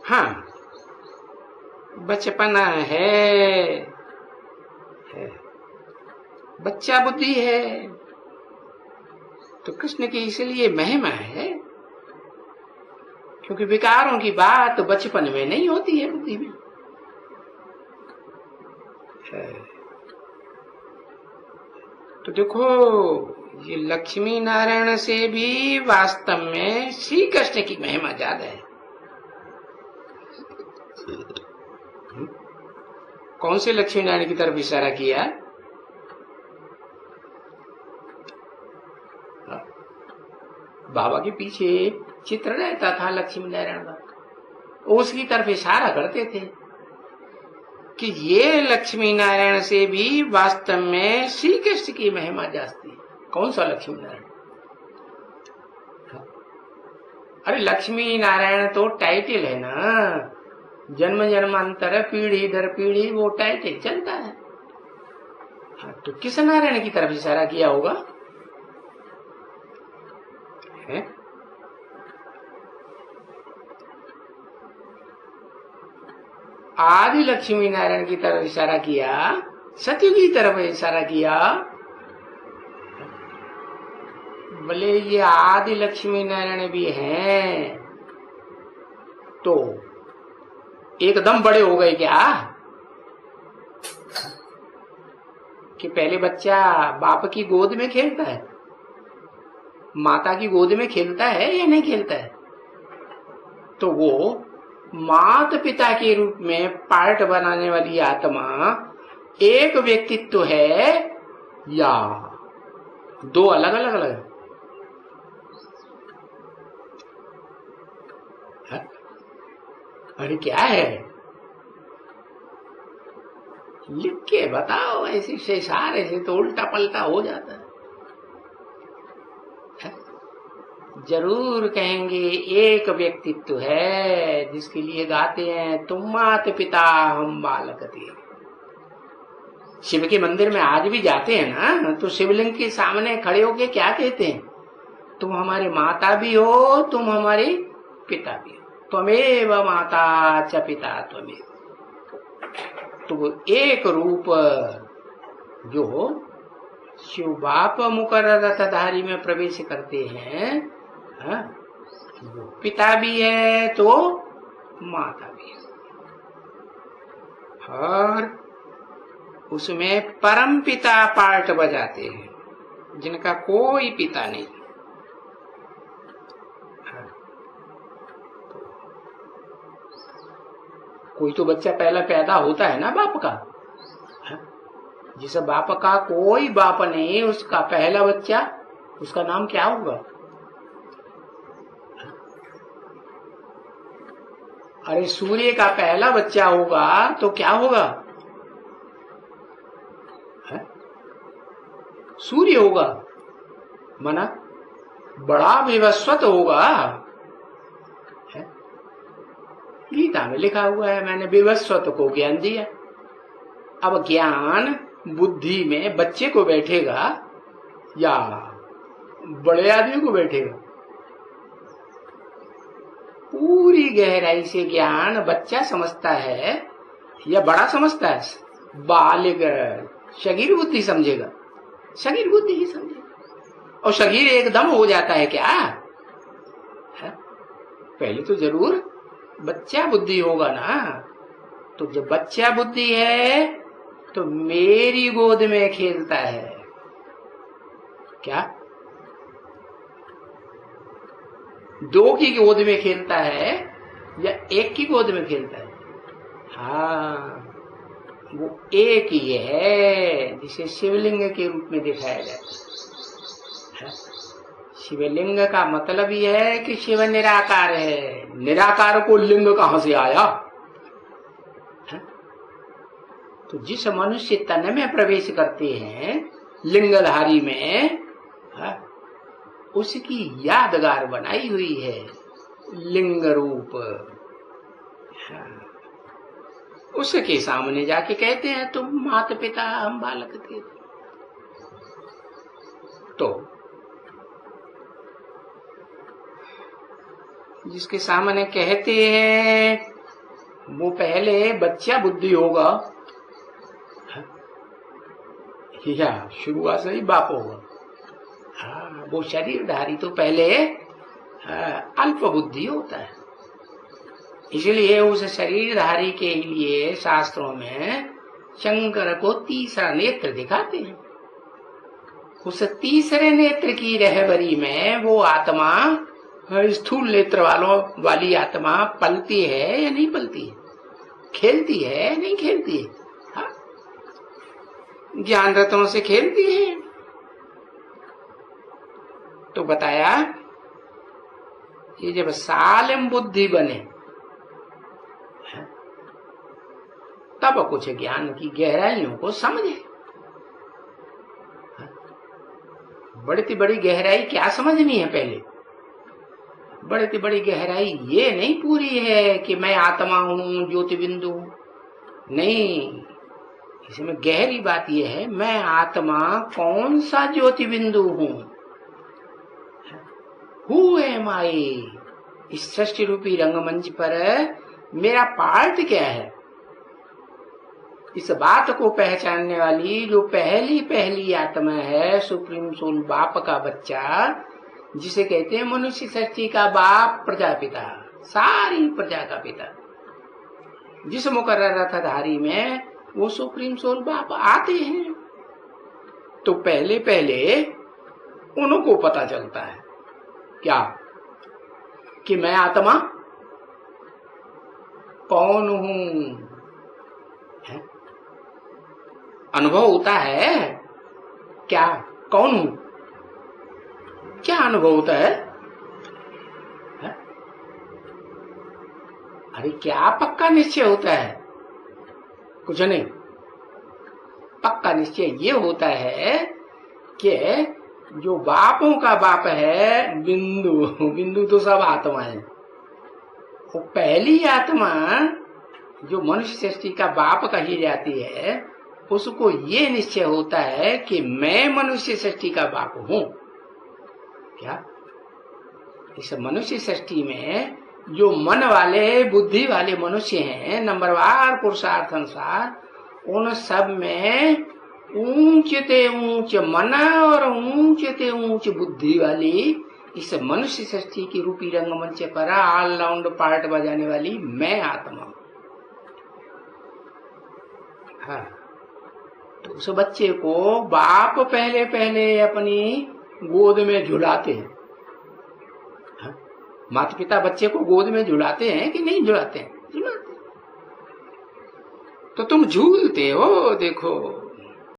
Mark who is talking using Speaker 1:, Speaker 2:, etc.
Speaker 1: हाँ, बचपना है, बच्चा बुद्धि है, तो कृष्ण की इसलिए महिमा है क्योंकि विकारों की बात बचपन में नहीं होती है, बुद्धि में। तो देखो, ये लक्ष्मी नारायण से भी वास्तव में श्री कृष्ण की महिमा ज्यादा है। कौन से लक्ष्मी नारायण की तरफ इशारा किया? बाबा के पीछे चित्र रहता था लक्ष्मी नारायण का, उसकी तरफ इशारा करते थे कि ये लक्ष्मी नारायण से भी वास्तव में श्री कृष्ण की महिमा जाती है। कौन सा लक्ष्मी नारायण? अरे लक्ष्मी नारायण तो टाइटल है ना, जन्म जन्मांतर पीढ़ी दर पीढ़ी वो टाइटल चलता है। तो किस नारायण की तरफ इशारा किया होगा? आदि लक्ष्मी नारायण की तरफ इशारा किया, सत्य की तरफ इशारा किया। बोले ये आदि लक्ष्मी नारायण भी हैं तो एकदम बड़े हो गए क्या? कि पहले बच्चा बाप की गोद में खेलता है, माता की गोद में खेलता है या नहीं खेलता है? तो वो माता पिता के रूप में पार्ट बनाने वाली आत्मा एक व्यक्तित्व है या दो अलग अलग अलग? अरे क्या है, लिख के बताओ। ऐसे से सारे से तो उल्टा पलटा हो जाता है। जरूर कहेंगे एक व्यक्तित्व है जिसके लिए गाते हैं तुम माता पिता हम बालक थे। शिव के मंदिर में आज भी जाते हैं ना, तो शिवलिंग के सामने खड़े होके क्या कहते हैं? तुम हमारे माता भी हो, तुम हमारे पिता भी हो, त्वमेव माता च पिता त्वमेव। तो एक रूप जो शिव बाप मुकर रथधारी में प्रवेश करते हैं, वो पिता भी है तो माता भी है, और उसमें परम पिता पार्ट बजाते हैं जिनका कोई पिता नहीं। कोई तो बच्चा पहला पैदा होता है ना बाप का, जिस बाप का कोई बाप नहीं, उसका पहला बच्चा, उसका नाम क्या होगा? अरे सूर्य का पहला बच्चा होगा तो क्या होगा? सूर्य होगा, माना बड़ा विवस्वत होगा। गीता में लिखा हुआ है, मैंने विवस्वत को ज्ञान दिया। अब ज्ञान बुद्धि में बच्चे को बैठेगा या बड़े आदमी को बैठेगा? पूरी गहराई से ज्ञान बच्चा समझता है या बड़ा समझता है? बालिग शरीर बुद्धि समझेगा, शरीर बुद्धि ही समझेगा। और शरीर एकदम हो जाता है क्या? पहले तो जरूर बच्चा बुद्धि होगा ना। तो जब बच्चा बुद्धि है तो मेरी गोद में खेलता है क्या? दो की गोद में खेलता है या एक की गोद में खेलता है? हाँ, वो एक ही है जिसे शिवलिंग के रूप में दिखाया जाता है। शिवलिंग का मतलब ही है कि शिव निराकार है। निराकार को लिंग कहां से आया? तो जिस मनुष्य तन में प्रवेश करते हैं लिंगधारी में, उसकी यादगार बनाई हुई है लिंग रूप। उसके सामने जाके कहते हैं तुम माता पिता हम बालक थे। तो जिसके सामने कहते हैं वो पहले बच्चा बुद्धि होगा या शुरुआत से ही बाप होगा? हाँ, वो शरीरधारी तो पहले अल्प बुद्धि होता है। इसलिए उस शरीरधारी के लिए शास्त्रों में शंकर को तीसरा नेत्र दिखाते हैं। उस तीसरे नेत्र की रहबरी में वो आत्मा, स्थूल नेत्र वाली आत्मा पलती है या नहीं पलती है, खेलती है या नहीं खेलती है? हाँ? ज्ञान रत्नों से खेलती है। तो बताया कि जब सालिम बुद्धि बने तब कुछ ज्ञान की गहराइयों को समझे। बड़ी बड़ी गहराई क्या समझनी है? पहले बड़ी बड़ी गहराई ये नहीं पूरी है कि मैं आत्मा हूं, ज्योति बिंदु हूं। नहीं, इसमें गहरी बात यह है, मैं आत्मा कौन सा ज्योति बिंदु हूं? हु एम आई? इस सृष्टि रूपी रंगमंच पर मेरा पार्ट क्या है? इस बात को पहचानने वाली जो पहली आत्मा है, सुप्रीम सोल, बाप का बच्चा, जिसे कहते हैं मनुष्य सृष्टि का बाप, प्रजापिता, सारी प्रजा का पिता, जिस मुकर्रर रथधारी में वो सुप्रीम सोल बाप आते हैं, तो पहले उनको पता चलता है क्या कि मैं आत्मा कौन हूं। अनुभव होता है क्या? कौन हूं? क्या अनुभव होता है? अरे क्या पक्का निश्चय होता है? कुछ नहीं। पक्का निश्चय ये होता है कि जो बापों का बाप है, बिंदु तो सब आत्मा है। वो पहली आत्मा जो मनुष्य सृष्टि का बाप कही जाती है, उसको ये निश्चय होता है कि मैं मनुष्य सृष्टि का बाप हूं। क्या? इस मनुष्य सृष्टि में जो मन वाले, बुद्धि वाले मनुष्य हैं, नंबरवार पुरुषार्थ अनुसार, उन सब में ऊंचते ऊंच मन और ऊंचते ऊंच बुद्धि वाली इस मनुष्य सृष्टि की रूपी रंगमंच पर ऑलराउंड पार्ट बजाने वाली मैं आत्मा। हाँ, तो उस बच्चे को बाप पहले अपनी गोद में झुलाते हैं। हाँ? माता पिता बच्चे को गोद में झुलाते हैं कि नहीं झुलाते हैं? झुलाते। तो तुम झूलते हो, देखो